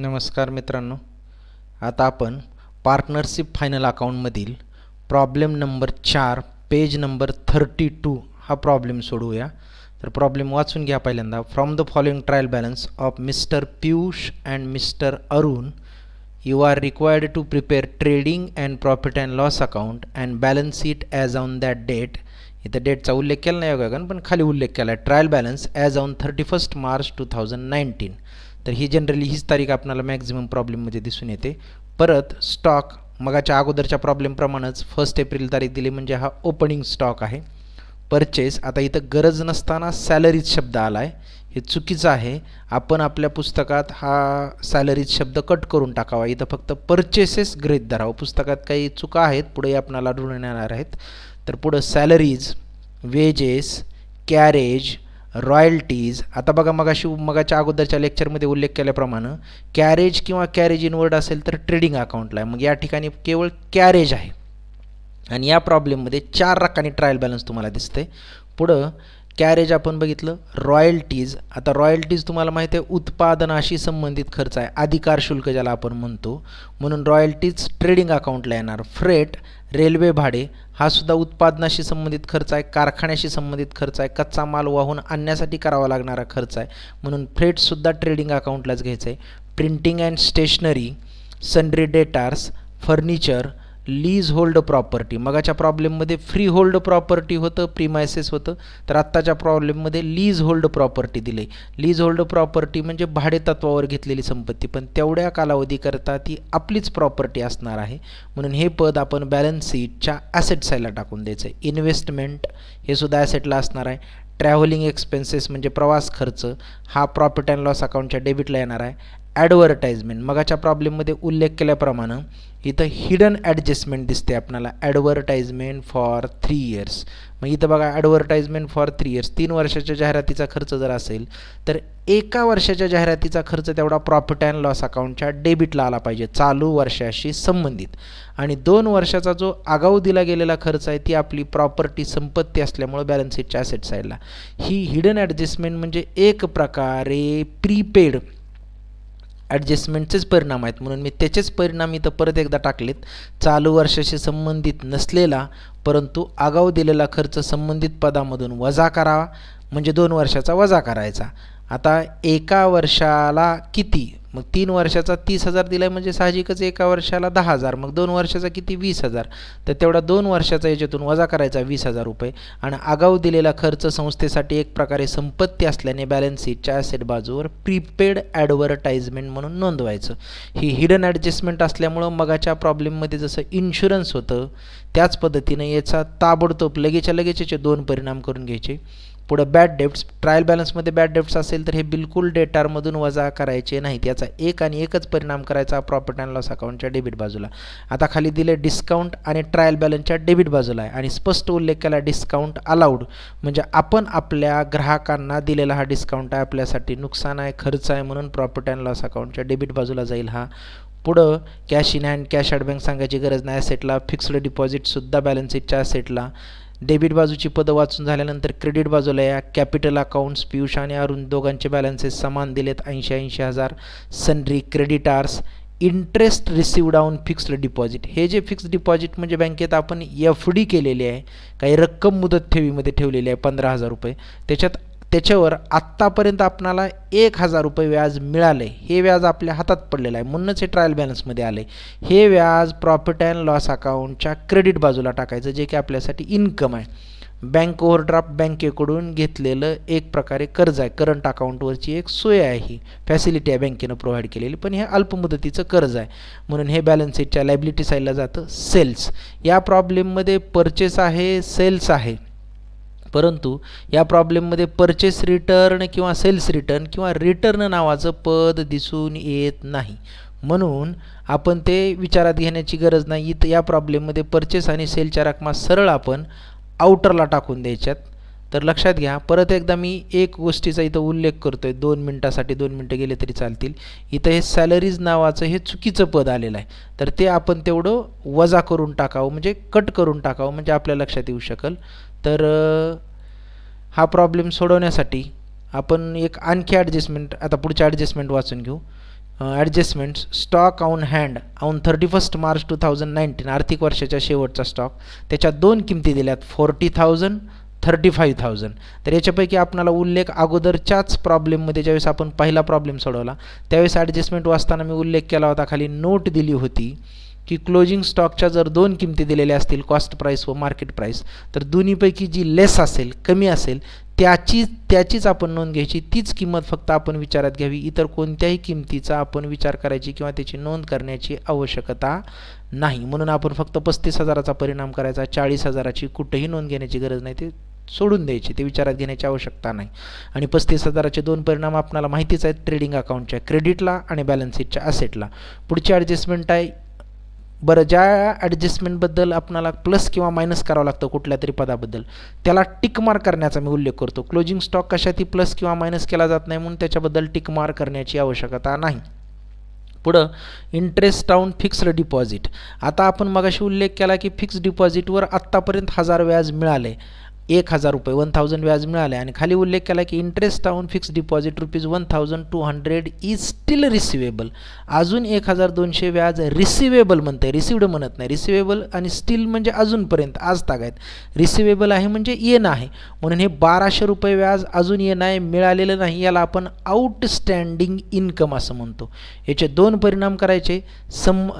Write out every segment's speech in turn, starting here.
नमस्कार मित्रांनो. आता आपण पार्टनरशिप फायनल अकाउंटमधील प्रॉब्लेम नंबर 4 पेज नंबर 32 हा प्रॉब्लेम सोडवूया. तर प्रॉब्लेम वाचून घ्या पहिल्यांदा. From the following trial balance of Mister Piyush and Mister Arun you are required to prepare trading and profit and loss account and balance sheet as on that date. इथं डेटचा उल्लेख केला नाही बघा, पण खाली उल्लेख केला आहे trial balance as on 31 March 2019. तर ही जनरली हीच तारीख आपल्याला मॅक्झिमम प्रॉब्लेममध्ये दिसून येते. परत स्टॉक मगाच्या अगोदरच्या प्रॉब्लेमप्रमाणेच 1 एप्रिल तारीख दिली म्हणजे हा ओपनिंग स्टॉक आहे. परचेस, आता इथं गरज नसताना सॅलरीज शब्द आला आहे, हे चुकीचं आहे. आपण आपल्या पुस्तकात हा सॅलरीज शब्द कट करून टाकावा. इथं फक्त परचेसेस गृहीत धरावं. पुस्तकात काही चुका आहेत, पुढे आपल्याला आढळून येणार आहेत. तर पुढं सॅलरीज, वेजेस, कॅरेज, रॉयल्टीज. आता बघा मगाच्या अगोदरच्या लेक्चरमध्ये उल्लेख केल्याप्रमाणे कॅरेज किंवा कॅरेज इनवर्ड असेल तर ट्रेडिंग अकाउंटला आहे. मग या ठिकाणी केवळ कॅरेज आहे आणि या प्रॉब्लेममध्ये 4 रकांनी ट्रायल बॅलन्स तुम्हाला दिसते. पुढं कॅरेज आपण बघितलं. रॉयल्टीज, आता रॉयल्टीज तुम्हाला माहिती आहे उत्पादनाशी संबंधित खर्च आहे, अधिकार शुल्क ज्याला आपण म्हणतो, म्हणून रॉयल्टीज ट्रेडिंग अकाउंटला येणार. फ्रेट, रेल्वे भाडे, हा सुद्धा उत्पादनाशी संबंधित खर्च आहे, कारखान्याशी संबंधित खर्च आहे, कच्चा माल वाहून आणण्यासाठी करावा लागणारा खर्च आहे, म्हणून फ्रेटसुद्धा ट्रेडिंग अकाउंटलाच घ्यायचं आहे. Printing and stationery, sundry debtors, furniture, leasehold property. मगाच्या प्रॉब्लेममध्ये फ्री होल्ड प्रॉपर्टी होतं, प्रीमायसेस होतं, तर आत्ताच्या प्रॉब्लेममध्ये लीज होल्ड प्रॉपर्टी दिली. लीज होल्ड प्रॉपर्टी म्हणजे भाडेतत्वावर घेतलेली संपत्ती, पण तेवढ्या कालावधीकरता ती आपलीच प्रॉपर्टी असणार आहे, म्हणून हे पद आपण बॅलन्स शीटच्या ॲसेट साईडला टाकून द्यायचं आहे. इन्व्हेस्टमेंट हे सुद्धा ॲसेटला असणार आहे. ट्रॅव्हलिंग एक्सपेन्सेस म्हणजे प्रवास खर्च हा प्रॉफिट अँड लॉस अकाउंटच्या डेबिटला येणार आहे. ॲडव्हर्टाइजमेंट, मगाच्या प्रॉब्लेममध्ये उल्लेख केल्याप्रमाणे इथं हिडन ॲडजस्टमेंट दिसते आपल्याला, ॲडव्हर्टाइजमेंट फॉर 3 इयर्स. मग इथं बघा ॲडव्हर्टाइजमेंट फॉर 3 इयर्स, 3 वर्षाच्या जाहिरातीचा खर्च जर असेल तर 1 वर्षाच्या जाहिरातीचा खर्च तेवढा प्रॉफिट अँड लॉस अकाउंटच्या डेबिटला आला पाहिजे चालू वर्षाशी संबंधित. आणि 2 वर्षाचा जो आगाऊ दिला गेलेला खर्च आहे ती आपली प्रॉपर्टी संपत्ती असल्यामुळे बॅलन्स शीटच्या ॲसेट साईडला. ही हिडन ॲडजस्टमेंट म्हणजे एक प्रकारे प्रीपेड ॲडजस्टमेंटचेच परिणाम आहेत, म्हणून मी त्याचेच परिणाम इथं परत एकदा टाकलेत. चालू वर्षाशी संबंधित नसलेला परंतु आगाऊ दिलेला खर्च संबंधित पदामधून वजा करावा, म्हणजे 2 वर्षाचा वजा करायचा. आता 1 वर्षाला किती, मग 3 वर्षाचा 30,000 दिला आहे म्हणजे साहजिकच 1 वर्षाला 10,000, मग 2 वर्षाचा किती 20,000, तर तेवढा 2 वर्षाचा याच्यातून वजा करायचा 20,000 रुपये. आणि आगाऊ दिलेला खर्च संस्थेसाठी एक प्रकारे संपत्ती असल्याने बॅलन्स शीटच्या ॲसेट बाजूवर प्रीपेड ॲडव्हर्टाइजमेंट म्हणून नोंदवायचं. ही हिडन ॲडजस्टमेंट असल्यामुळं मगाच्या प्रॉब्लेममध्ये जसं इन्शुरन्स होतं त्याच पद्धतीनं याचा ताबडतोब लगेचच्या लगेचचे 2 परिणाम करून घ्यायचे. पुढं बॅड डेब्ट्स, ट्रायल बॅलन्समध्ये बॅड डेब्ट्स असेल तर हे बिलकुल डेटारमधून वजा करायचे नाहीत, याचा एक आणि एकच परिणाम करायचा प्रॉफिट अँड लॉस अकाउंटच्या डेबिट बाजूला. आता खाली दिले डिस्काउंट आणि ट्रायल बॅलन्सच्या डेबिट बाजूला आहे आणि स्पष्ट उल्लेख केला डिस्काउंट अलाउड, म्हणजे आपण आपल्या ग्राहकांना दिलेला हा डिस्काउंट आहे, आपल्यासाठी नुकसान आहे, खर्च आहे, म्हणून प्रॉफिट अँड लॉस अकाउंटच्या डेबिट बाजूला जाईल हा. पुढं cash in hand, cash at bank सांगायची गरज नाही, ॲसेटला. फिक्स्ड डिपॉझिटसुद्धा बॅलन्स शीटच्या ॲसेटला. डेबिट बाजूची पदं वाचून झाल्यानंतर क्रेडिट बाजूला या. कॅपिटल अकाउंट्स, पियुष आणि अरुण दोघांचे बॅलन्सेस समान दिलेत, 80,000. Sundry creditors, interest received on fixed deposit. हे जे फिक्स्ड डिपॉझिट म्हणजे बँकेत आपण FD केलेली आहे, काही रक्कम मुदत ठेवीमध्ये ठेवलेली आहे 15,000 रुपये, त्याच्यावर आत्तापर्यंत आपणाला 1,000 रुपये व्याज मिळालं आहे. हे व्याज आपल्या हातात पडलेलं आहे, म्हणूनच हे ट्रायल बॅलन्समध्ये आलं आहे. हे व्याज प्रॉफिट अँड लॉस अकाउंटच्या क्रेडिट बाजूला टाकायचं, जे की आपल्यासाठी इन्कम आहे. बँक ओव्हरड्राफ्ट, बँकेकडून घेतलेलं एक प्रकारे कर्ज आहे, करंट अकाउंटवरची एक सोय आहे, ही फॅसिलिटी आहे बँकेनं प्रोव्हाइड केलेली, पण हे अल्पमुदतीचं कर्ज आहे, म्हणून हे बॅलन्स शीटच्या लायबिलिटी साईडला जातं. सेल्स, या प्रॉब्लेममध्ये परचेस आहे, सेल्स आहे, परंतु या प्रॉब्लेममध्ये परचेस रिटर्न किंवा सेल्स रिटर्न किंवा रिटर्न नावाचं पद दिसून येत नाही, म्हणून आपण ते विचारात घेण्याची गरज नाही. इथं या प्रॉब्लेममध्ये परचेस आणि सेलच्या रकमा सरळ आपण आउटरला टाकून द्यायच्यात. तर लक्षात घ्या, परत एकदा मी एक गोष्टीचा इथं उल्लेख करतो आहे, 2 मिनटासाठी 2 मिनटं गेले तरी चालतील. इथं हे सॅलरीज नावाचं हे चुकीचं पद आलेलं आहे, तर ते आपण तेवढं वजा करून टाकावं, म्हणजे कट करून टाकावं, म्हणजे आपल्या लक्षात येऊ शकेल. तर हा प्रॉब्लेम सोडवण्यासाठी आपण एक आणखी ॲडजस्टमेंट, आता पुढच्या ॲडजस्टमेंट वाचून घेऊ. Adjustments stock on hand on 31 March 2019 आर्थिक वर्षाच्या शेवटचा स्टॉक, त्याच्या दोन किमती दिल्यात 40,000 35,000. तर याच्यापैकी आपणाला उल्लेख अगोदरच्याच प्रॉब्लेममध्ये ज्यावेळेस आपण पहिला प्रॉब्लेम सोडवला त्यावेळेस ॲडजस्टमेंट वाचताना मी उल्लेख केला होता, खाली नोट दिली होती की क्लोजिंग स्टॉकच्या जर दोन किमती दिलेल्या असतील कॉस्ट प्राईस व मार्केट प्राईस, तर दोन्हीपैकी जी लेस असेल कमी असेल त्याचीच आपण नोंद घ्यायची, तीच किंमत फक्त आपण विचारात घ्यावी. इतर कोणत्याही किमतीचा आपण विचार करायची किंवा त्याची नोंद करण्याची आवश्यकता नाही. म्हणून आपण फक्त 35,000चा परिणाम करायचा, 40,000ची कुठेही नोंद घेण्याची गरज नाही, ते सोडून द्यायची, ते विचारात घेण्याची आवश्यकता नाही. आणि 35,000चे दोन परिणाम आपल्याला माहितीच आहेत ट्रेडिंग अकाउंटच्या क्रेडिटला आणि बॅलन्स शीटच्या असेटला. पुढची ॲडजस्टमेंट आहे, बरं ज्या ॲडजस्टमेंटबद्दल आपल्याला प्लस किंवा मायनस करावं लागतं कुठल्या तरी पदाबद्दल त्याला टिक मार्क करण्याचा मी उल्लेख करतो. क्लोजिंग स्टॉक कशातही प्लस किंवा मायनस केला जात नाही म्हणून त्याच्याबद्दल टिक मार्क करण्याची आवश्यकता नाही. पुढं इंटरेस्ट ऑन फिक्स्ड डिपॉझिट. आता आपण मगाशी उल्लेख केला की फिक्स्ड डिपॉझिटवर आत्तापर्यंत 1000 व्याज मिळाले, 1,000 रुपये 1000 व्याज मिळाले, आणि खाली उल्लेख केला की interest on fixed deposit ₹1200 is steel receivable. अजून 1200 व्याज रिसिवेबल म्हणते, रिसिव्ड म्हणत नाही. रिसिवेबल आणि स्टील म्हणजे अजूनपर्यंत आज तागायत, रिसिवेबल आहे म्हणजे येणं आहे, म्हणून हे ₹1200 व्याज अजून येणं आहे, मिळालेलं नाही, याला आपण आउटस्टँडिंग इन्कम असं म्हणतो. याचे दोन परिणाम करायचे.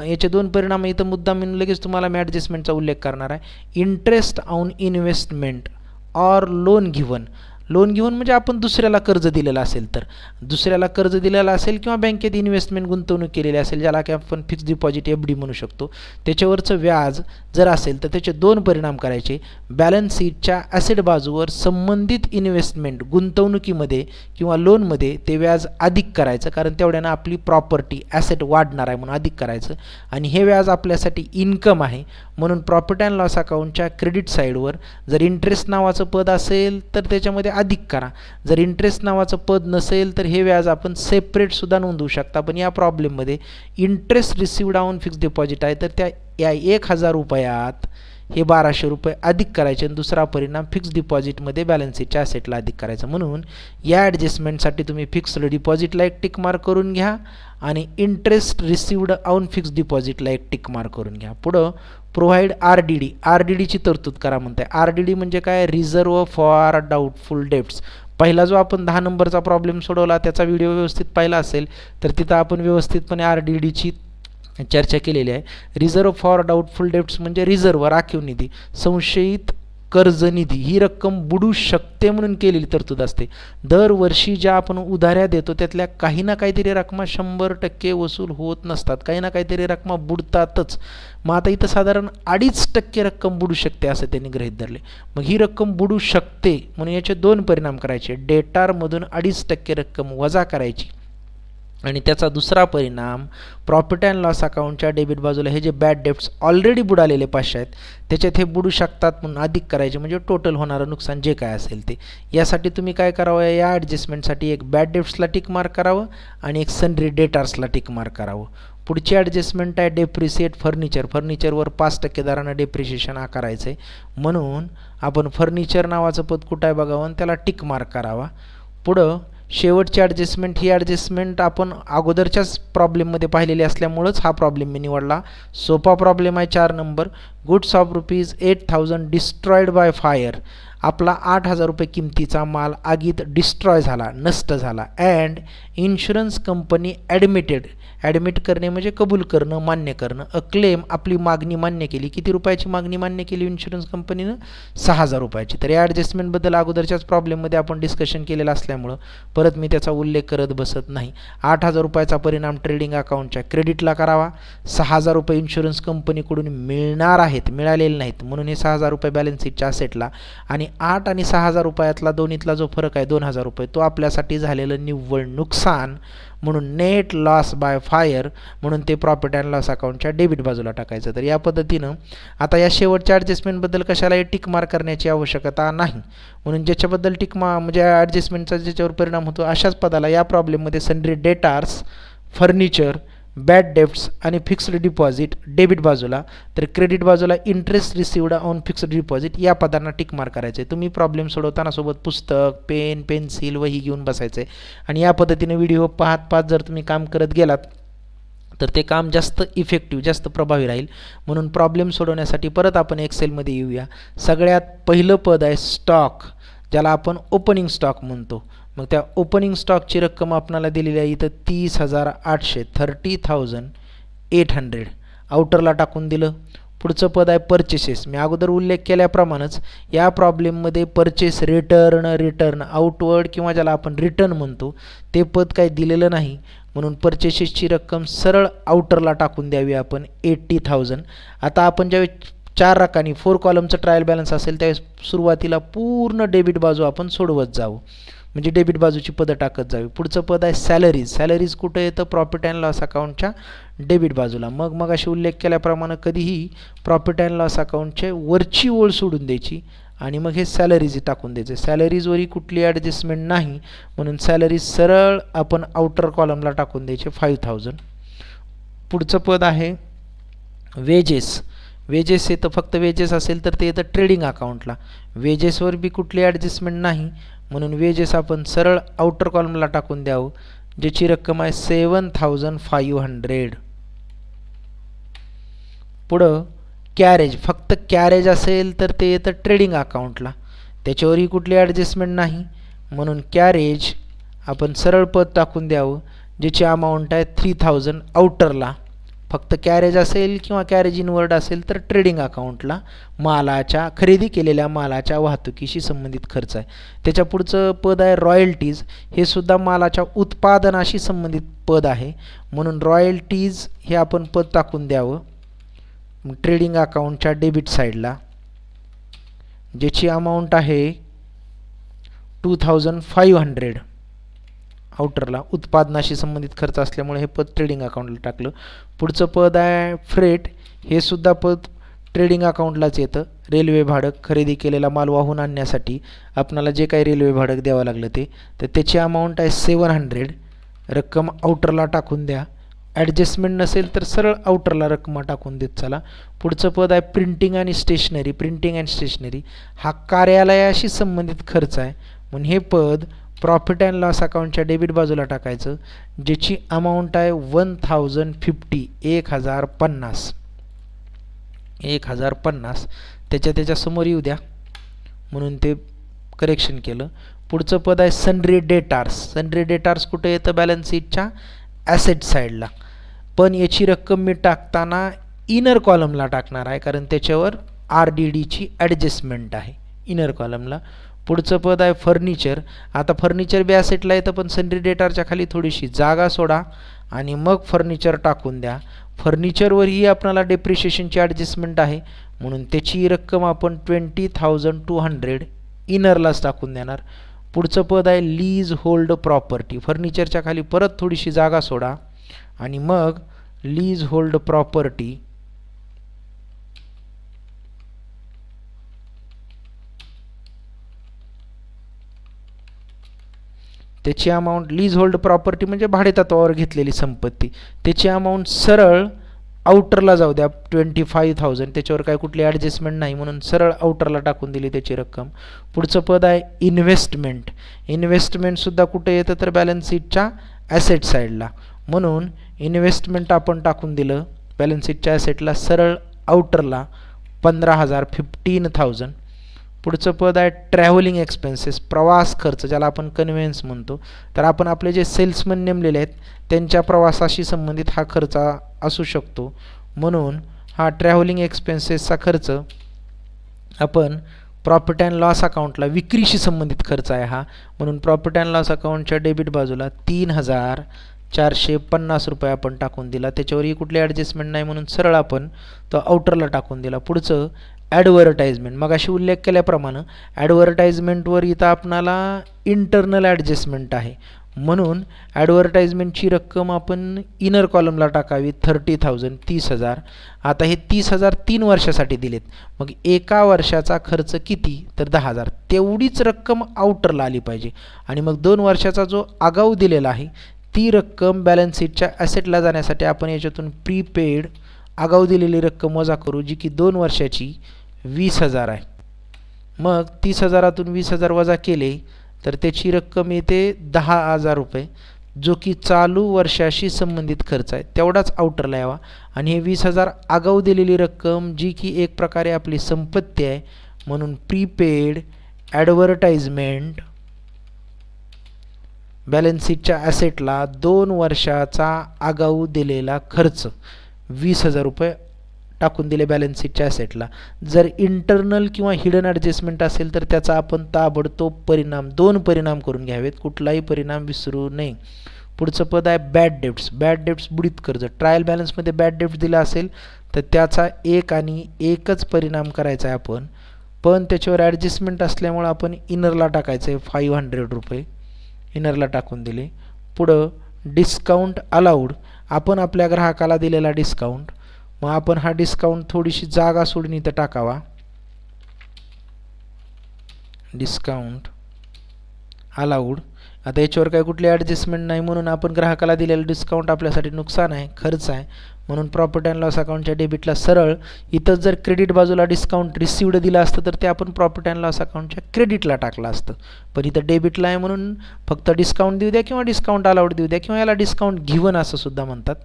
याचे दोन परिणाम इथं मुद्दा मी लगेच तुम्हाला मी ॲडजस्टमेंटचा उल्लेख करणार आहे. Interest on investment or loan given. Loan given म्हणजे आपण दुसऱ्याला कर्ज दिलेलं असेल, तर दुसऱ्याला कर्ज दिलेलं असेल किंवा बँकेत इन्व्हेस्टमेंट गुंतवणूक केलेली असेल, ज्याला की आपण फिक्स्ड डिपॉझिट FD म्हणू शकतो, त्याच्यावरचं व्याज जर असेल तर त्याचे दोन परिणाम करायचे. बॅलन्स शीटच्या ॲसेट बाजूवर संबंधित इन्व्हेस्टमेंट गुंतवणुकीमध्ये किंवा लोनमध्ये ते व्याज अधिक करायचं, कारण तेवढ्यानं आपली प्रॉपर्टी ॲसेट वाढणार आहे म्हणून अधिक करायचं. आणि हे व्याज आपल्यासाठी इन्कम आहे म्हणून प्रॉफिट अँड लॉस अकाउंटच्या क्रेडिट साईडवर जर इंटरेस्ट नावाचं पद असेल तर त्याच्यामध्ये अधिक करा. जर इंटरेस्ट नावाचं पद नसेल तर हे व्याज आपण सेपरेट सुद्धा नोंदवू शकता. पण या प्रॉब्लेममध्ये interest received on fixed deposit आहे, तर या 1,000 रुपयात हे ₹1200 अधिक करायचे आणि दुसरा परिणाम फिक्स्ड डिपॉझिटमध्ये बॅलन्स शीटच्या ॲसेटला अधिक करायचं. म्हणून या ॲडजस्टमेंटसाठी तुम्ही फिक्स्ड डिपॉझिटला एक टिक मार्क करून घ्या आणि इंटरेस्ट रिसिव्ड ऑन फिक्स्ड डिपॉझिटला एक टिक मार्क करून घ्या. पुढं प्रोव्हाइड RDDची तरतूद करा म्हणते. RDD म्हणजे काय? Reserve for doubtful debts. पहिला जो आपण 10 नंबरचा प्रॉब्लेम सोडवला त्याचा व्हिडिओ व्यवस्थित पाहिला असेल तर तिथं आपण व्यवस्थितपणे RDDची चर्चा केलेली आहे. रिझर्व्ह फॉर डाऊटफुल डेब्ट्स म्हणजे रिझर्व्ह राखीव निधी, संशयित कर्ज निधी, ही रक्कम बुडू शकते म्हणून केलेली तरतूद असते. दरवर्षी ज्या आपण उधाऱ्या देतो त्यातल्या काही ना काहीतरी रकमा 100% वसूल होत नसतात, काही ना काहीतरी रकमा बुडतातच. मग आता इथं साधारण 2.5% रक्कम बुडू शकते असं त्यांनी गृहीत धरले. मग ही रक्कम बुडू शकते म्हणून याचे दोन परिणाम करायचे. डेटारमधून 2.5% रक्कम वजा करायची आणि त्याचा दुसरा परिणाम प्रॉफिट अँड लॉस अकाउंटच्या डेबिट बाजूला हे जे बॅड डेब्ट्स ऑलरेडी बुडालेले 500 आहेत त्याच्यात हे बुडू शकतात म्हणून अधिक करायचे, म्हणजे टोटल होणारं नुकसान जे काय असेल ते. यासाठी तुम्ही काय करावं, या ॲडजस्टमेंटसाठी एक बॅड डेब्ट्सला टिक मार्क करावं आणि एक सनरी डेटार्सला टिक मार्क करावं. पुढची ॲडजस्टमेंट आहे डेप्रिसिएट फर्निचर. फर्निचरवर 5% दरानं डेप्रिसिएशन आकारायचं आहे म्हणून आपण फर्निचर नावाचं पद कुठं आहे बघावं आणि त्याला टिक मार्क करावा. पुढं शेवटची ॲडजस्टमेंट, ही ॲडजस्टमेंट आपण अगोदरच्याच प्रॉब्लेममध्ये पाहिलेली असल्यामुळंच हा प्रॉब्लेम मी निवडला. सोपा प्रॉब्लेम आहे 4 number. Goods of ₹8,000 destroyed by fire. आपला ₹8,000 किमतीचा माल आगीत डिस्ट्रॉय झाला, नष्ट झाला. अँड इन्शुरन्स कंपनी ॲडमिट करणे म्हणजे कबूल करणं, मान्य करणं. अ क्लेम, आपली मागणी मान्य केली. किती रुपयाची मागणी मान्य केली इन्शुरन्स कंपनीनं? ₹6,000. तर या ॲडजस्टमेंटबद्दल अगोदरच्याच प्रॉब्लेममध्ये आपण डिस्कशन केलेलं असल्यामुळं परत मी त्याचा उल्लेख करत बसत नाही. ₹8,000चा परिणाम ट्रेडिंग अकाउंटच्या क्रेडिटला करावा. ₹6,000 इन्शुरन्स कंपनीकडून मिळणार आहेत, मिळालेले नाहीत म्हणून हे ₹6,000 बॅलन्स शीटच्या असेटला. आणि 8 आणि ₹6,000 दोन्हीतला जो फरक आहे ₹2,000 तो आपल्यासाठी झालेलं निव्वळ नुकसान म्हणून नेट लॉस बाय फायर म्हणून ते प्रॉफिट अँड लॉस अकाउंटच्या डेबिट बाजूला टाकायचं. तर या पद्धतीनं आता या शेवटच्या ॲडजस्टमेंटबद्दल कशालाही टिक मार्क करण्याची आवश्यकता नाही. म्हणून ज्याच्याबद्दल म्हणजे ॲडजस्टमेंटचा ज्याच्यावर परिणाम होतो अशाच पदाला या प्रॉब्लेममध्ये सनरी डेटार्स, फर्निचर, बॅड डेब्ट्स आणि फिक्स्ड डिपॉझिट डेबिट बाजूला, तर क्रेडिट बाजूला interest received on fixed deposit या पदांना टिक मार्क करायचे. तुम्ही प्रॉब्लेम सोडवताना सोबत पुस्तक, पेन, पेन्सिल, वही घेऊन बसायचे आणि या पद्धतीने व्हिडिओ पाहत जर तुम्ही काम करत गेलात तर ते काम जास्त इफेक्टिव्ह, जास्त प्रभावी राहील. म्हणून प्रॉब्लेम सोडवण्यासाठी परत आपण एक्सेलमध्ये येऊया. सगळ्यात पहिलं पद आहे स्टॉक, ज्याला आपण ओपनिंग स्टॉक म्हणतो. मग त्या ओपनिंग स्टॉकची रक्कम आपल्याला दिलेली आहे इथं 30,800, 30,800 आउटरला टाकून दिलं. पुढचं पद आहे परचेसेस. मी अगोदर उल्लेख केल्याप्रमाणेच या प्रॉब्लेममध्ये परचेस, रिटर्न आउटवर्ड किंवा ज्याला आपण रिटर्न म्हणतो ते पद काही दिलेलं नाही. म्हणून परचेसेसची रक्कम सरळ आउटरला टाकून द्यावी आपण 80,000. आता आपण ज्यावेळेस 4 रकानी 4 कॉलमचं ट्रायल बॅलन्स असेल त्यावेळेस सुरुवातीला पूर्ण डेबिट बाजू आपण सोडवत जाऊ, म्हणजे डेबिट बाजूची पदं टाकत जावी. पुढचं पद आहे सॅलरीज. सॅलरीज कुठं येतं? प्रॉफिट अँड लॉस अकाउंटच्या डेबिट बाजूला. मग अशी उल्लेख केल्याप्रमाणे कधीही प्रॉफिट अँड लॉस अकाउंटचे वरची ओळ सोडून द्यायची आणि मग हे सॅलरीज टाकून द्यायचे. सॅलरीजवरही कुठली ॲडजस्टमेंट नाही म्हणून सॅलरीज सरळ आपण आउटर कॉलमला टाकून द्यायचे 5,000. पुढचं पद आहे वेजेस. वेजेस येतं, फक्त वेजेस असेल तर ते येतं ट्रेडिंग अकाउंटला. वेजेसवर बी कुठली ॲडजस्टमेंट नाही म्हणून वेजेस आपण सरळ आउटर कॉलमला टाकून द्यावं, ज्याची रक्कम आहे 7,500. पुढं कॅरेज. फक्त कॅरेज असेल तर ते येतं ट्रेडिंग अकाउंटला, त्याच्यावरही कुठली ॲडजस्टमेंट नाही म्हणून कॅरेज आपण सरळ पद टाकून द्यावं, ज्याची अमाऊंट आहे 3,000 आउटरला. फक्त कॅरेज असेल किंवा कॅरेज इनवर्ड असेल तर ट्रेडिंग अकाउंटला मालाच्या, खरेदी केलेल्या मालाच्या वाहतुकीशी संबंधित खर्च आहे. त्याच्या पुढचं पद आहे रॉयल्टीज. हे सुद्धा मालाच्या उत्पादनाशी संबंधित पद आहे म्हणून रॉयल्टीज हे आपण पद टाकून द्यावं ट्रेडिंग अकाउंटच्या डेबिट साईडला, ज्याची अमाऊंट आहे 2,500 आउटरला. उत्पादनाशी संबंधित खर्च असल्यामुळे हे पद ट्रेडिंग अकाउंटला टाकलं. पुढचं पद आहे फ्रेट. हे सुद्धा पद ट्रेडिंग अकाउंटलाच येतं. रेल्वे भाडं, खरेदी केलेला माल वाहून आणण्यासाठी आपणाला जे काही रेल्वे भाडं द्यावं लागलं ते, तर त्याची अमाऊंट आहे 700. रक्कम आउटरला टाकून द्या. ॲडजस्टमेंट नसेल तर सरळ आउटरला रक्कम टाकून देत चला. पुढचं पद आहे प्रिंटिंग आणि स्टेशनरी. प्रिंटिंग अँड स्टेशनरी हा कार्यालयाशी संबंधित खर्च आहे म्हणून हे पद प्रॉफिट अँड लॉस अकाउंटच्या डेबिट बाजूला टाकायचं, ज्याची अमाऊंट आहे 1,050, 1,050. 1,050 त्याच्या समोर येऊ द्या म्हणून ते करेक्शन केलं. पुढचं पद आहे सन्ड्री डेटार्स. सन्ड्री डेटार्स कुठे येतं? बॅलन्स शीटच्या ॲसेट साईडला. पण याची रक्कम मी टाकताना इनर कॉलमला टाकणार आहे कारण त्याच्यावर RDDची ॲडजस्टमेंट आहे इनर कॉलमला. पुढचं पद आहे फर्निचर. आता फर्निचर बी ॲसेटला येतं पण सन्ड्री डेटारच्या खाली थोडीशी जागा सोडा आणि मग फर्निचर टाकून द्या. फर्निचरवरही आपल्याला डेप्रिशिएशनची ॲडजस्टमेंट आहे म्हणून त्याची रक्कम आपण 20,200 इनरलाच टाकून देणार. पुढचं पद आहे लीज होल्ड प्रॉपर्टी. फर्निचरच्या खाली परत थोडीशी जागा सोडा आणि मग लीज होल्ड प्रॉपर्टी त्याची अमाऊंट, लीज होल्ड प्रॉपर्टी म्हणजे भाडेतत्वावर घेतलेली संपत्ती, त्याची अमाऊंट सरळ आउटरला जाऊ द्या 25,000. त्याच्यावर काय कुठली ॲडजस्टमेंट नाही म्हणून सरळ आउटरला टाकून दिली त्याची रक्कम. पुढचं पद आहे इन्व्हेस्टमेंट. इन्व्हेस्टमेंटसुद्धा कुठे येतं तर बॅलन्स शीटच्या ॲसेट साईडला म्हणून इन्व्हेस्टमेंट आपण टाकून दिलं बॅलन्स शीटच्या ॲसेटला सरळ आउटरला 15,000, 15,000. पुढचं पद आहे ट्रॅव्हलिंग एक्सपेन्सेस. प्रवास खर्च ज्याला आपण कन्व्हेन्स म्हणतो. तर आपण आपले जे सेल्समन नेमलेले आहेत त्यांच्या प्रवासाशी संबंधित हा खर्च असू शकतो म्हणून हा ट्रॅव्हलिंग एक्सपेन्सेसचा खर्च आपण प्रॉफिट अँड लॉस अकाउंटला, विक्रीशी संबंधित खर्च आहे हा म्हणून प्रॉफिट अँड लॉस अकाउंटच्या डेबिट बाजूला 3,450 रुपये आपण टाकून दिला. त्याच्यावरही कुठली ॲडजस्टमेंट नाही म्हणून सरळ आपण तो आउटरला टाकून दिला. पुढचं ॲडव्हर्टाइजमेंट. मग अशी उल्लेख केल्याप्रमाणे ॲडव्हर्टाइजमेंटवर इथं आपणाला इंटरनल ॲडजस्टमेंट आहे म्हणून ॲडव्हर्टाइजमेंटची रक्कम आपण इनर कॉलमला टाकावी 30,000, 30,000. आता हे 30,000 3 वर्षासाठी दिलेत मग एका वर्षाचा खर्च किती तर 10,000. तेवढीच रक्कम आउटरला आली पाहिजे आणि मग 2 वर्षाचा जो आगाऊ दिलेला आहे ती रक्कम बॅलन्स शीटच्या ॲसेटला जाण्यासाठी आपण याच्यातून प्रीपेड आगाऊ दिलेली रक्कम वजा करू, जी की 2 वर्षाची 20,000 आहे. मग 30,000तून 20,000 वजा केले तर त्याची रक्कम येते 10,000 रुपये, जो की चालू वर्षाशी संबंधित खर्च आहे, तेवढाच आउटरला यावा. आणि हे 20,000 आगाऊ दिलेली रक्कम, जी की एक प्रकारे आपली संपत्ती आहे, म्हणून प्रीपेड ॲडव्हर्टाइजमेंट बॅलन्स शीटच्या ॲसेटला 2 वर्षाचा आगाऊ दिलेला खर्च 20,000 रुपये टाकून दिले बॅलन्स शीटच्या ॲसेटला. जर इंटरनल किंवा हिडन ॲडजस्टमेंट असेल तर त्याचा आपण ताबडतोब परिणाम 2 परिणाम करून घ्यावेत, कुठलाही परिणाम विसरू नये. पुढचं पद आहे बॅड डेब्ट्स. बॅड डेब्ट्स बुडीत कर्ज. ट्रायल बॅलन्समध्ये बॅड डेब्ट्स दिला असेल तर त्याचा एक आणि एकच परिणाम करायचा आहे आपण, पण त्याच्यावर ॲडजस्टमेंट असल्यामुळं आपण इनरला टाकायचं आहे 500 रुपये. इनरला टाकून दिले. पुढं डिस्काउंट अलाउड. आपण आपल्या ग्राहकाला दिलेला डिस्काउंट, मग आपण हा डिस्काउंट थोडीशी जागा सोडून इथं टाकावा. Discount allowed. आता याच्यावर काही कुठली ॲडजस्टमेंट नाही, म्हणून आपण ग्राहकाला दिलेलं डिस्काउंट आपल्यासाठी नुकसान आहे, खर्च आहे, म्हणून प्रॉफिट अँड लॉस अकाउंटच्या डेबिटला सरळ. इथं जर क्रेडिट बाजूला डिस्काउंट रिसिव्ड दिलं असतं तर ते आपण प्रॉफिट अँड लॉस अकाउंटच्या क्रेडिटला टाकलं असतं, पण इथं डेबिटला आहे म्हणून फक्त डिस्काउंट देऊ द्या किंवा डिस्काउंट अलाउड देऊ द्या किंवा याला डिस्काउंट गिव्हन असं सुद्धा म्हणतात,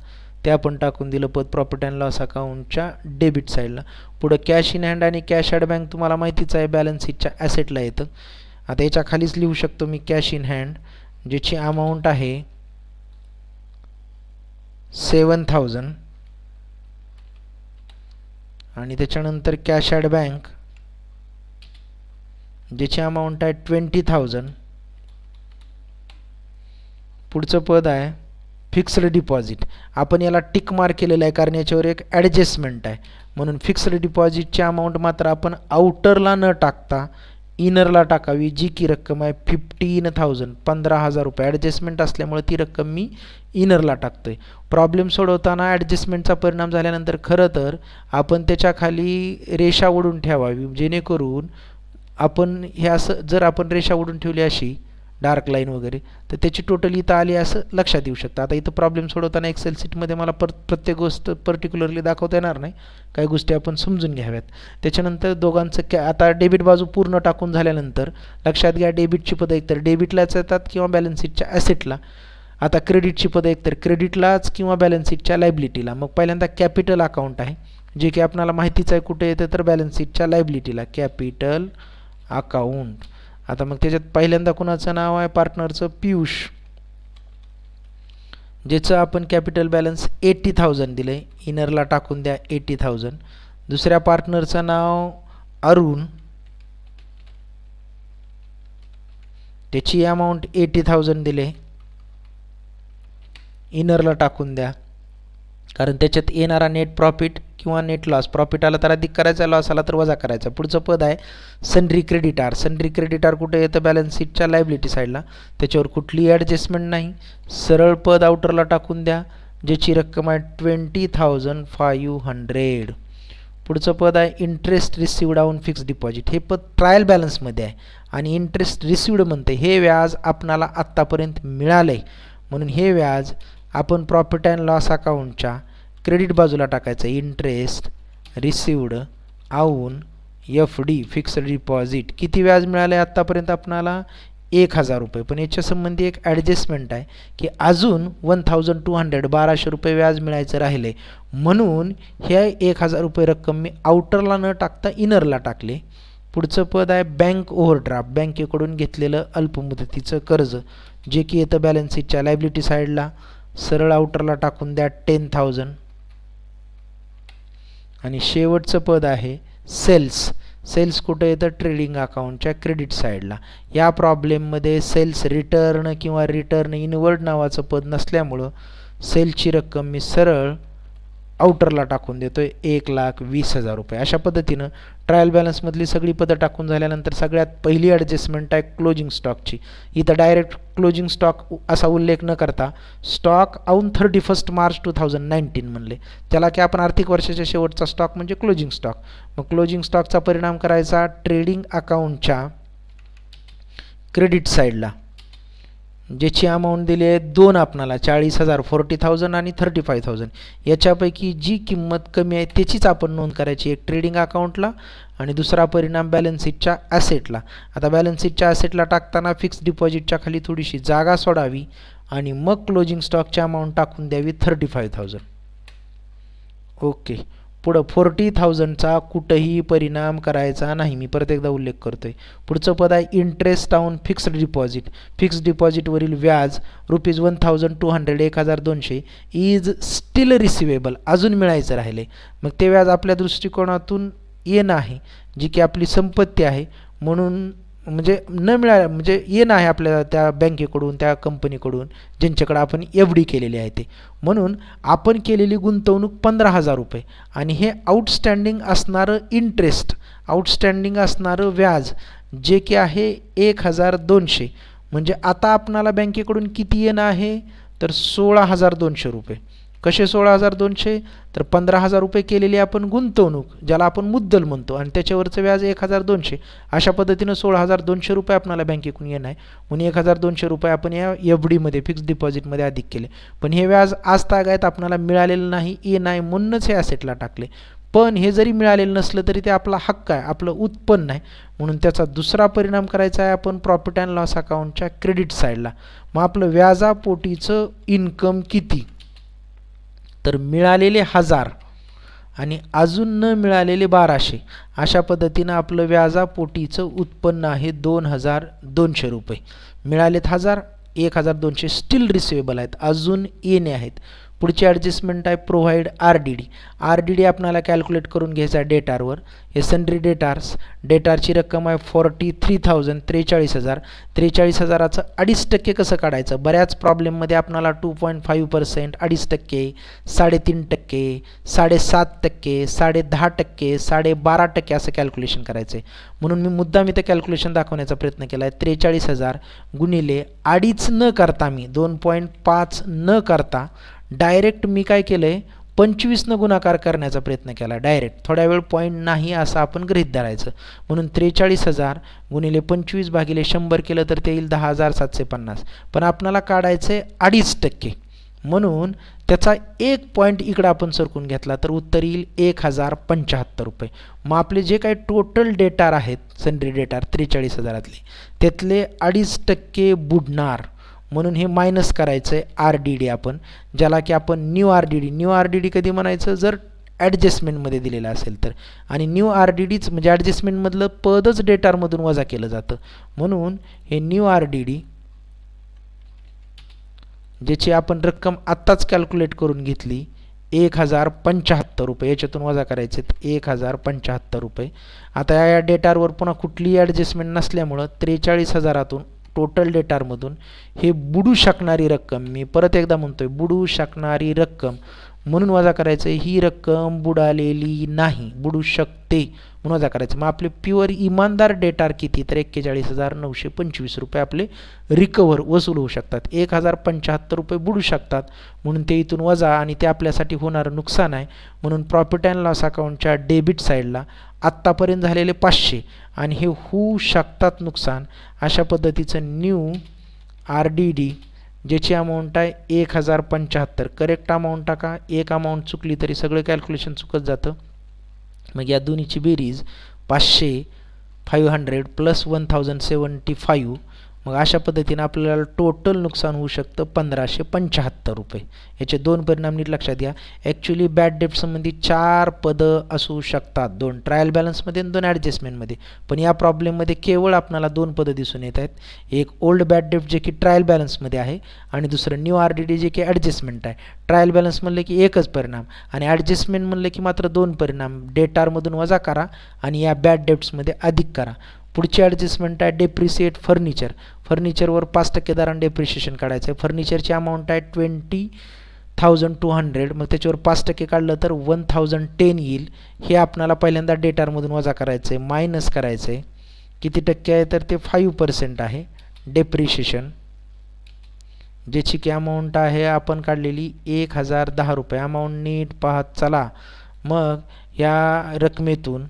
ते आपण टाकून दिलं पद प्रॉफिट अँड लॉस अकाउंटच्या डेबिट साईडला. पुढं कॅश इन हँड आणि कॅश ॲट बँक तुम्हाला माहितीच आहे, बॅलन्स शीटच्या ॲसेटला येतं. आता याच्या खालीच लिहू शकतो मी कॅश इन हँड, ज्याची अमाऊंट आहे 7,000 आणि त्याच्यानंतर कॅश ॲट बँक ज्याची अमाऊंट आहे 20,000. पुढचं पद आहे फिक्स्ड डिपॉझिट. आपण याला टिक मार्क केलेलं आहे कारण याच्यावर एक ॲडजस्टमेंट आहे, म्हणून फिक्स्ड डिपॉझिटची अमाऊंट मात्र आपण आउटरला न टाकता इनरला टाकावी, जी की रक्कम आहे 15,000 15,000 रुपये. ॲडजस्टमेंट असल्यामुळे ती रक्कम मी इनरला टाकतोय. प्रॉब्लेम सोडवताना ॲडजस्टमेंटचा परिणाम झाल्यानंतर खरं तर आपण त्याच्या खाली रेषा ओढून ठेवावी, जेणेकरून आपण हे असं जर आपण रेषा ओढून ठेवली अशी डार्क लाईन वगैरे तर त्याची टोटल इथं आली असं लक्षात येऊ शकतं. आता इथं प्रॉब्लेम सोडवताना एक्सेल शीटमध्ये मला प्रत्येक गोष्ट पर्टिक्युलरली दाखवता येणार नाही, काही गोष्टी आपण समजून घ्याव्यात. त्याच्यानंतर दोघांचं आता डेबिट बाजू पूर्ण टाकून झाल्यानंतर लक्षात घ्या, डेबिटची पदं एकतर डेबिटलाच येतात किंवा बॅलन्स शीटच्या ॲसेटला. आता क्रेडिटची पदं एकतर क्रेडिटलाच किंवा बॅलन्स शीटच्या लायबिलिटीला. मग पहिल्यांदा कॅपिटल अकाउंट आहे, जे की आपल्याला माहितीच आहे कुठे येतं तर बॅलन्स शीटच्या लायबिलिटीला, कॅपिटल अकाउंट. आता मग त्याच्यात पहिल्यांदा कुणाचं नाव आहे, पार्टनरचं पियुष, ज्याचं आपण कॅपिटल बॅलन्स 80,000 दिलं आहे, इनरला टाकून द्या 80,000. दुसऱ्या पार्टनरचं नाव अरुण, त्याची अमाऊंट 80,000 दिले, इनरला टाकून द्या, कारण त्याच्यात येणारा नेट प्रॉफिट किंवा नेट लॉस, प्रॉफिट आला तर अधिक करायचा, लॉस आला तर वजा करायचा. पुढचं पद आहे सन्ड्री क्रेडिटार. सन्ड्री क्रेडिटार कुठे येतं, बॅलन्स शीटच्या लायबिलिटी साईडला, त्याच्यावर कुठलीही ॲडजस्टमेंट नाही, सरळ पद आउटरला टाकून द्या, ज्याची रक्कम आहे 20,500. पुढचं पद आहे interest received on fixed deposit. हे पद ट्रायल बॅलन्समध्ये आहे आणि इंटरेस्ट रिसिव्ड म्हणते, हे व्याज आपणाला आत्तापर्यंत मिळालं आहे, म्हणून हे व्याज आपण प्रॉफिट अँड लॉस अकाउंटच्या क्रेडिट बाजूला टाकायचं. Interest received on FD fixed deposit. किती व्याज मिळालं आहे आत्तापर्यंत आपणाला, 1,000 रुपये, पण याच्यासंबंधी एक ॲडजस्टमेंट आहे की अजून 1,200 1200 रुपये व्याज मिळायचं राहिले, म्हणून हे 1,000 रुपये रक्कम मी आउटरला न टाकता इनरला टाकले. पुढचं पद आहे बँक ओव्हरड्राफ्ट. बँकेकडून घेतलेलं अल्पमुदतीचं कर्ज, जे की येतं बॅलन्स शीटच्या लायबिलिटी साईडला, सरळ आउटरला टाकून द्या 10,000. आणि शेवटचं पद आहे सेल्स. सेल्स कुठं येतं, ट्रेडिंग अकाउंटच्या क्रेडिट साईडला. या प्रॉब्लेममध्ये सेल्स रिटर्न किंवा रिटर्न इनवर्ड नावाचं पद नसल्यामुळं सेलची रक्कम मी सरळ आउटरला टाकून देतो आहे 1,20,000 रुपये. अशा पद्धतीनं ट्रायल बॅलन्समधली सगळी पदं टाकून झाल्यानंतर सगळ्यात पहिली ॲडजस्टमेंट आहे क्लोजिंग स्टॉकची. इथं डायरेक्ट क्लोजिंग स्टॉक असा उल्लेख न करता स्टॉक ऑन 31 मार्च 2019 म्हणले, त्याला की आपण आर्थिक वर्षाच्या शेवटचा स्टॉक म्हणजे क्लोजिंग स्टॉक. मग क्लोजिंग स्टॉकचा परिणाम करायचा ट्रेडिंग अकाउंटच्या क्रेडिट साईडला, ज्याची अमाऊंट दिली आहे 2 आपणाला 40,000 40,000 आणि 35,000. याच्यापैकी जी किंमत कमी आहे त्याचीच आपण नोंद करायची एक ट्रेडिंग अकाउंटला आणि दुसरा परिणाम बॅलन्स शीटच्या ॲसेटला. आता बॅलन्स शीटच्या ॲसेटला टाकताना फिक्स डिपॉझिटच्या खाली थोडीशी जागा सोडावी आणि मग क्लोजिंग स्टॉकची अमाऊंट टाकून द्यावी 35,000. ओके. पुढं 40,000चा कुठंही परिणाम करायचा नाही. मी परत एकदा उल्लेख करतोय. पुढचं पद आहे interest on fixed deposit. Fixed डिपॉझिटवरील व्याज ₹1,200 1,200 इज स्टील रिसिवेबल, अजून मिळायचं राहिले. मग ते व्याज आपल्या दृष्टिकोनातून येणं आहे, जी की आपली संपत्ती आहे, म्हणून म्हणजे न मिळालं म्हणजे येणं आहे आपल्याला त्या बँकेकडून त्या कंपनीकडून ज्यांच्याकडे आपण FD केलेली आहे ते. म्हणून आपण केलेली गुंतवणूक ₹15,000 आणि हे आउटस्टँडिंग असणारं इंटरेस्ट, आउटस्टँडिंग असणारं व्याज जे की आहे 1,200. म्हणजे आता आपणाला बँकेकडून किती येणं आहे तर ₹16,200. कसे 16,200 तर ₹15,000 केलेली आपण गुंतवणूक ज्याला आपण मुद्दल म्हणतो आणि त्याच्यावरचं व्याज 1,200. अशा पद्धतीनं ₹16,200 आपल्याला बँकेकडून येणं आहे. म्हणून ₹1,200 आपण या FDमध्ये फिक्स डिपॉझिटमध्ये अधिक केले. पण हे व्याज आज तागायत आपल्याला मिळालेलं नाही, येणं आहे, म्हणूनच हे ॲसेटला टाकले. पण हे जरी मिळालेलं नसलं तरी ते आपला हक्क आहे, आपलं उत्पन्न आहे. म्हणून त्याचा दुसरा परिणाम करायचा आहे आपण प्रॉफिट अँड लॉस अकाउंटच्या क्रेडिट साईडला. मग आपलं व्याजापोटीचं इन्कम किती तर मिळालेले 1,000 आणि अजून न मिळालेले 1,200. अशा पद्धतीनं आपलं व्याजापोटीचं उत्पन्न आहे ₹2,200. मिळालेत 1,000, 1,200 स्टील रिसिवेबल आहेत, अजून येणे आहेत. पुढची ॲडजस्टमेंट आहे प्रोव्हाइड RDD. RDD आपल्याला कॅल्क्युलेट करून घ्यायचा आहे डेटारवर. हे सन्ड्री डेटार्स, डेटारची रक्कम आहे 43,000 43,000. 43,000चं 2.5% कसं काढायचं. बऱ्याच प्रॉब्लेममध्ये आपल्याला 2.5%, 2.5%, 3.5%, 7.5%, 10.5%, 12% असं कॅल्क्युलेशन करायचं आहे. म्हणून मी मुद्दाम इथं कॅल्क्युलेशन दाखवण्याचा प्रयत्न केला आहे. 43,000 गुणिले 2.5 न करता, मी 2.5 न करता डायरेक्ट मी काय केलं आहे 25 गुणाकार करण्याचा प्रयत्न केला डायरेक्ट. थोड्या वेळ पॉईंट नाही असं आपण गृहीत धरायचं. म्हणून 43,000 गुणिले 25 भागिले 100 केलं तर ते येईल 10,750. पण आपल्याला काढायचं आहे 2.5%. म्हणून त्याचा एक पॉईंट इकडं आपण सरकून घेतला तर उत्तर येईल ₹1,075. मग आपले जे काही टोटल डेटार आहेत सन्ड्री डेटार 43,000तले त्यातले 2.5% बुडणार. म्हणून हे मायनस करायचं आहे RDD आपण, ज्याला की आपण न्यू RDD कधी म्हणायचं जर ॲडजस्टमेंटमध्ये दिलेलं असेल तर. आणि न्यू RDDच म्हणजे ॲडजस्टमेंटमधलं पदच डेटारमधून वजा केलं जातं. म्हणून हे न्यू RDD ज्याची आपण रक्कम आत्ताच कॅल्क्युलेट करून घेतली ₹1,075, याच्यातून वजा करायचे ₹1,075. आता या डेटारवर पुन्हा कुठलीही ॲडजस्टमेंट नसल्यामुळं 43,000तून टोटल डेटारमधून हे बुडू शकणारी रक्कम, मी परत एकदा म्हणतोय बुडू शकणारी रक्कम म्हणून वजा करायचं. ही रक्कम बुडालेली नाही, बुडू शकते म्हणून वजा करायचं. मग आपले प्युअर इमानदार डेटार किती तर ₹41,925 आपले रिकवर वसूल होऊ शकतात. ₹1,075 बुडू शकतात म्हणून ते इथून वजा आणि ते आपल्यासाठी होणारं नुकसान आहे. म्हणून प्रॉफिट अँड लॉस अकाउंटच्या डेबिट साईडला आत्तापर्यंत झालेले 500 आणि हे होऊ शकतात नुकसान, अशा पद्धतीचं न्यू RDD ज्याची अमाऊंट आहे 1,075. करेक्ट अमाऊंट टाका, एक अमाऊंट चुकली तरी सगळं कॅल्क्युलेशन चुकत जातं. मग या दोन्हीची बेरीज 500 500 प्लस 1,075. मग अशा पद्धतीनं आपल्याला टोटल नुकसान होऊ शकतं ₹1,575. याचे दोन परिणाम नीट लक्षात घ्या. ॲक्च्युली बॅड डेट संबंधी 4 पदं असू शकतात, 2 ट्रायल बॅलन्समध्ये आणि 2 ॲडजस्टमेंटमध्ये. पण या प्रॉब्लेममध्ये केवळ आपल्याला 2 पदं दिसून येत आहेत. एक ओल्ड बॅड डेट जे की ट्रायल बॅलन्समध्ये आहे आणि दुसरं न्यू RDD जे की ॲडजस्टमेंट आहे. ट्रायल बॅलन्स म्हणलं की एकच परिणाम आणि ॲडजस्टमेंट म्हणलं की मात्र 2 परिणाम. डेटारमधून वजा करा आणि या बॅड डेट्समध्ये अधिक करा. पुढची ॲडजस्टमेंट आहे डेप्रिसिएट फर्निचर. फर्निचरवर 5% दराने डेप्रिशिएशन काढायचं आहे. फर्निचरची अमाऊंट आहे 20,200. मग त्याच्यावर 5% काढलं तर 1,010 येईल. हे आपल्याला पहिल्यांदा डेटारमधून वजा करायचं आहे, मायनस करायचं आहे. किती टक्के आहे तर ते 5% आहे डेप्रिशिएशन, ज्याची की अमाऊंट आहे आपण काढलेली ₹1,010. अमाऊंट नीट पाहत चला. मग या रकमेतून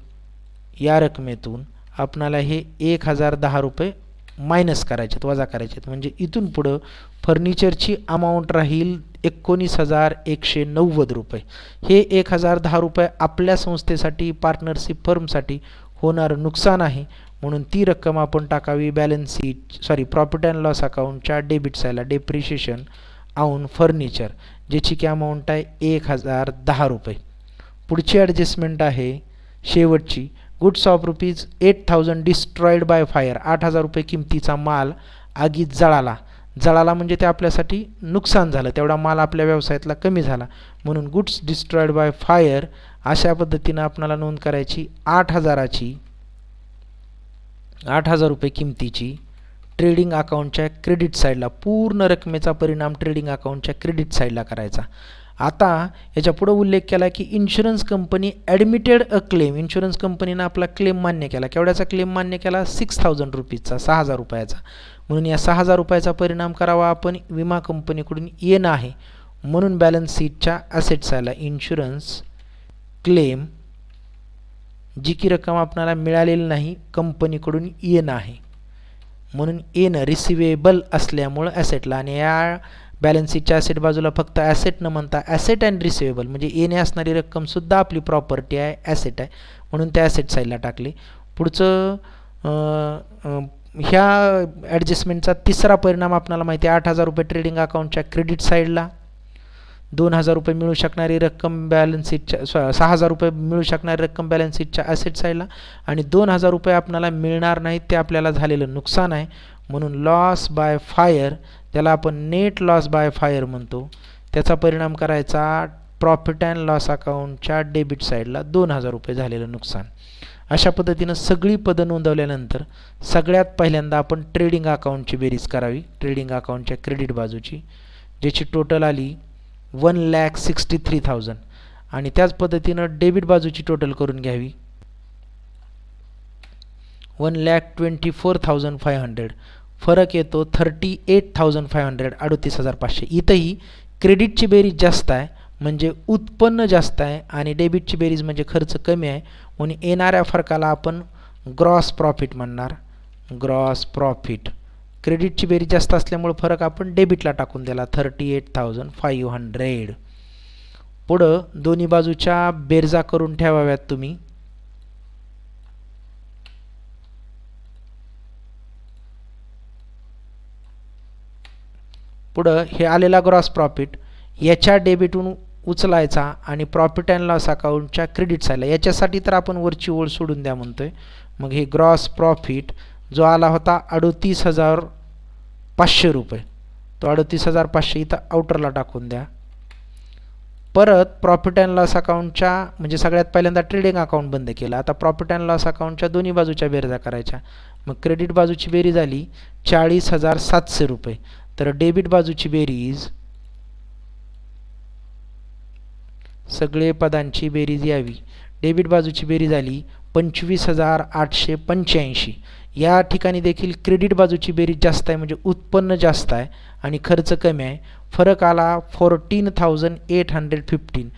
आपणाला हे ₹1,010 मायनस करायचे वजा करायचे म्हणजे इथून पुढं फर्निचरची अमाऊंट राहील 19,190 रुपये. हे 1,010 रुपये आपल्या संस्थेसाठी पार्टनरशिप फर्मसाठी होणारं नुकसान आहे म्हणून ती रक्कम आपण टाकावी balance sheet profit and loss अकाउंटच्या डेबिट साईडला डेप्रिशिएशन ऑन फर्निचर ज्याची की अमाऊंट आहे 1,010 रुपये. पुढची ॲडजस्टमेंट आहे शेवटची goods of ₹8,000 destroyed by fire. 8,000 रुपये किमतीचा माल आगीत जळाला म्हणजे ते आपल्यासाठी नुकसान झालं तेवढा माल आपल्या व्यवसायातला कमी झाला म्हणून गुड्स डिस्ट्रॉईड बाय फायर अशा पद्धतीनं आपल्याला नोंद करायची 8,000 रुपये किमतीची ट्रेडिंग अकाउंटच्या क्रेडिट साईडला. पूर्ण रकमेचा परिणाम ट्रेडिंग अकाउंटच्या क्रेडिट साईडला करायचा. आता याच्या पुढे उल्लेख केला की insurance company admitted a claim. Insurance कंपनीनं आपला क्लेम मान्य केला. केवढ्याचा क्लेम मान्य केला? 6,000 रुपीजचा 6,000 रुपयाचा. म्हणून या 6,000 रुपयाचा परिणाम करावा आपण विमा कंपनीकडून येणं आहे म्हणून बॅलन्स शीटच्या ॲसेट साईडला इन्शुरन्स क्लेम जी की रक्कम आपल्याला मिळालेली नाही कंपनीकडून येणं आहे म्हणून येणं रिसिवेबल असल्यामुळं ॲसेटला आणि या बॅलन्स शीटच्या ॲसेट बाजूला फक्त ॲसेट न म्हणता ॲसेट अँड रिसिवेबल म्हणजे येणे असणारी रक्कमसुद्धा आपली प्रॉपर्टी आहे ॲसेट आहे म्हणून त्या ॲसेट साईडला टाकले. पुढचं ह्या ॲडजस्टमेंटचा तिसरा परिणाम आपल्याला माहिती आहे 8,000 रुपये ट्रेडिंग अकाउंटच्या क्रेडिट साईडला 2,000 रुपये मिळू शकणारी रक्कम बॅलन्स शीटच्या 6,000 रुपये मिळू शकणारी रक्कम बॅलन्स शीटच्या ॲसेट साईडला आणि 2,000 रुपये आपल्याला मिळणार नाहीत ते आपल्याला झालेलं नुकसान आहे म्हणून लॉस बाय फायर त्याला आपण नेट लॉस बाय फायर म्हणतो. त्याचा परिणाम करायचा प्रॉफिट अँड लॉस अकाउंटच्या डेबिट साईडला 2,000 रुपये झालेलं नुकसान. अशा पद्धतीनं सगळी पदं नोंदवल्यानंतर सगळ्यात पहिल्यांदा आपण ट्रेडिंग अकाउंटची बेरीज करावी ट्रेडिंग अकाउंटच्या क्रेडिट बाजूची ज्याची टोटल आली 1,63,000 आणि त्याच पद्धतीनं डेबिट बाजूची टोटल करून घ्यावी 1,24,500. फरक येतो 38,500 38,500. इथंही क्रेडिटची बेरीज जास्त आहे म्हणजे उत्पन्न जास्त आहे आणि डेबिटची बेरीज म्हणजे खर्च कमी आहे म्हणून येणाऱ्या फरकाला आपण ग्रॉस प्रॉफिट म्हणणार. ग्रॉस प्रॉफिट क्रेडिटची बेरीज जास्त असल्यामुळे फरक आपण डेबिटला टाकून दिला 38,500. पुढं दोन्ही बाजूच्या बेरजा करून ठेवाव्यात तुम्ही. पुढं हे आलेला ग्रॉस प्रॉफिट याच्या डेबिटून उचलायचा आणि प्रॉफिट अँड लॉस अकाउंटच्या क्रेडिट साईडला याच्यासाठी तर आपण वरची ओळ सोडून द्या म्हणतोय. मग हे ग्रॉस प्रॉफिट जो आला होता 38,500 रुपये तो 38,500 इथं आउटरला टाकून द्या. परत प्रॉफिट अँड लॉस अकाउंटच्या म्हणजे सगळ्यात पहिल्यांदा ट्रेडिंग अकाउंट बंद केलं. आता प्रॉफिट अँड लॉस अकाउंटच्या दोन्ही बाजूच्या बेरजा करायच्या. मग क्रेडिट बाजूची बेरीज आली 40,700 रुपये तर डेबिट बाजूची बेरीज सगळे पदांची बेरीज यावी. डेबिट बाजूची बेरीज आली 25,885. या ठिकाणी देखील क्रेडिट बाजूची बेरीज जास्त आहे म्हणजे उत्पन्न जास्त आहे आणि खर्च कमी आहे. फरक आला 14,815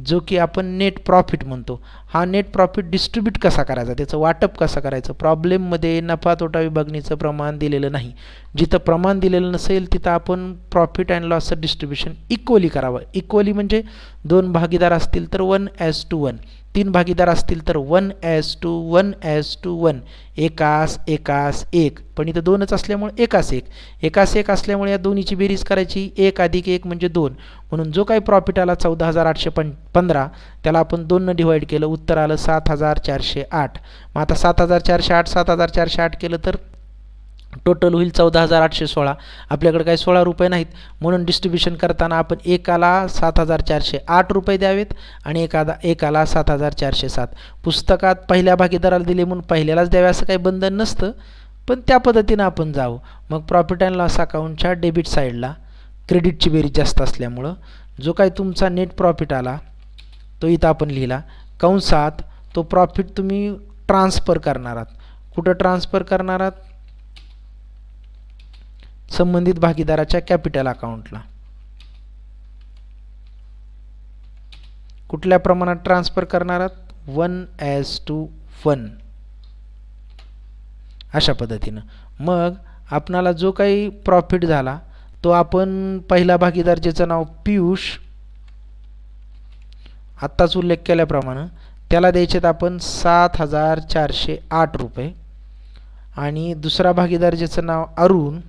जो की आपण नेट प्रॉफिट म्हणतो. हा नेट प्रॉफिट डिस्ट्रीब्यूट कसा करायचा त्याचं वाटप कसं करायचं. प्रॉब्लेममध्ये नफा तोटा विभागणीचं प्रमाण दिलेलं नाही. जिथं प्रमाण दिलेलं नसेल तिथं आपण प्रॉफिट अँड लॉसचं डिस्ट्रीब्युशन इक्वली करावं. इक्वली म्हणजे 2 भागीदार असतील तर 1:1 3 भागीदार असतील तर 1:1 एकास 1 पण इथं 2च असल्यामुळे एकास 1 असल्यामुळे या दोन्हीची बेरीज करायची 1 + 1 म्हणजे 2 म्हणून जो काही प्रॉफिट आला 14,815 त्याला आपण 2 डिवाइड केलं उत्तर आलं 7,408. मग आता 7,408 केलं तर टोटल होईल 14,816. आपल्याकडे काही 16 रुपये नाहीत म्हणून डिस्ट्रीब्युशन करताना आपण एकाला 7,408 रुपये द्यावेत आणि एकाला 7,407. पुस्तकात पहिल्या भागीदाराला दिले म्हणून पहिल्यालाच द्यावे असं काही बंधन नसतं पण त्या पद्धतीनं आपण जाऊ. मग प्रॉफिट अँड लॉस अकाउंटच्या डेबिट साईडला क्रेडिटची बेरीज जास्त असल्यामुळं जो काही तुमचा नेट प्रॉफिट आला तो इथं आपण लिहिला कंसात. तो प्रॉफिट तुम्ही ट्रान्सफर करणार आहात. कुठं ट्रान्सफर करणार आहात? संबंधित भागीदाराच्या कॅपिटल अकाउंटला. कुठल्या प्रमाणात ट्रान्सफर करणार आहात? 1:1 अशा पद्धतीनं. मग आपणाला जो काही प्रॉफिट झाला तो आपण पहिला भागीदार ज्याचं नाव पियुष, आत्ताच उल्लेख केल्याप्रमाणे त्याला द्यायचेत आपण 7,408 रुपये. आणि दुसरा भागीदार ज्याचं नाव अरुण,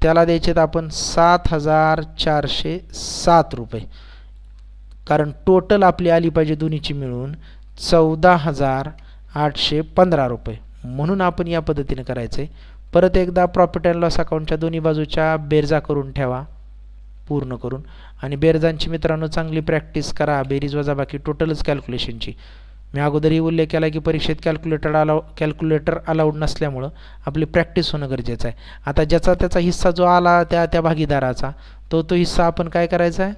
त्याला द्यायचेत आपण 7,407 रुपये. कारण टोटल आपली आली पाहिजे दोन्हीची मिळून 14,815 रुपये. म्हणून आपण या पद्धतीने करायचं आहे. परत एकदा प्रॉफिट अँड लॉस अकाउंटच्या दोन्ही बाजूच्या बेरजा करून ठेवा पूर्ण करून. आणि बेरजांची मित्रांनो चांगली प्रॅक्टिस करा, बेरीज वजाबाकी टोटलच कॅल्क्युलेशनची. मी अगोदरही उल्लेख केला की परीक्षेत कॅल्क्युलेटर अलाउड नसल्यामुळं आपली प्रॅक्टिस होणं गरजेचं आहे. आता ज्याचा त्याचा हिस्सा जो आला त्या भागीदाराचा तो हिस्सा आपण काय करायचा आहे,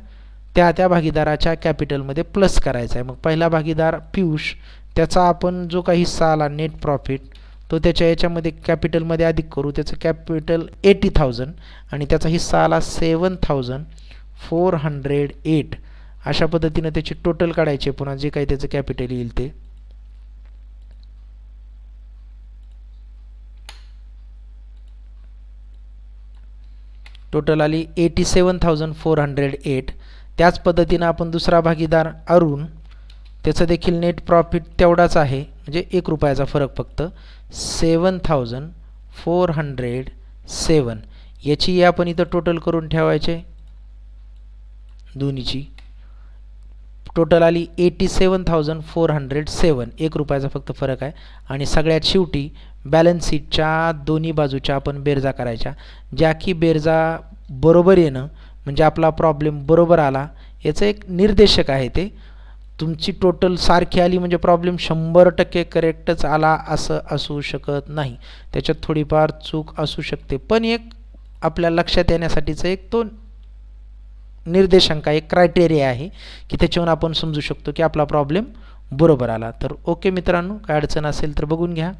त्या भागीदाराच्या कॅपिटलमध्ये प्लस करायचा आहे. मग पहिला भागीदार पियुष, त्याचा आपण जो काही हिस्सा आला नेट प्रॉफिट तो त्याच्या याच्यामध्ये कॅपिटलमध्ये अधिक करू. त्याचं कॅपिटल 80,000 आणि त्याचा हिस्सा आला 7,408. अशा पद्धतीनं त्याची टोटल काढायची. पुन्हा जे काही त्याचं कॅपिटल येईल ते टोटल आली 87,408. त्याच पद्धतीनं आपण दुसरा भागीदार अरुण, त्याचं देखील नेट प्रॉफिट तेवढाच आहे, म्हणजे 1 रुपयाचा फरक फक्त, 7,407. याची आपण इथं टोटल करून ठेवायचे. दोन्हीची टोटल आली 87,407. 1 रुपयाचा फक्त फरक आहे. आणि सगळ्यात शेवटी बॅलन्स शीटच्या दोन्ही बाजूच्या आपण बेरजा करायच्या, ज्या की बेरजा बरोबर येणं म्हणजे आपला प्रॉब्लेम बरोबर आला याचं एक निर्देशक आहे. ते तुमची टोटल सारखी आली म्हणजे प्रॉब्लेम 100% करेक्टच आला असं असू शकत नाही. त्याच्यात थोडीफार चूक असू शकते, पण एक आपल्या लक्षात येण्यासाठीचं एक तो निर्देशांक एक क्रायटेरिया आहे की त्याच्यावरून आपण समजू शकतो की आपला प्रॉब्लेम बरोबर आला. तर ओके मित्रांनो, काय अडचण असेल तर बघून घ्या.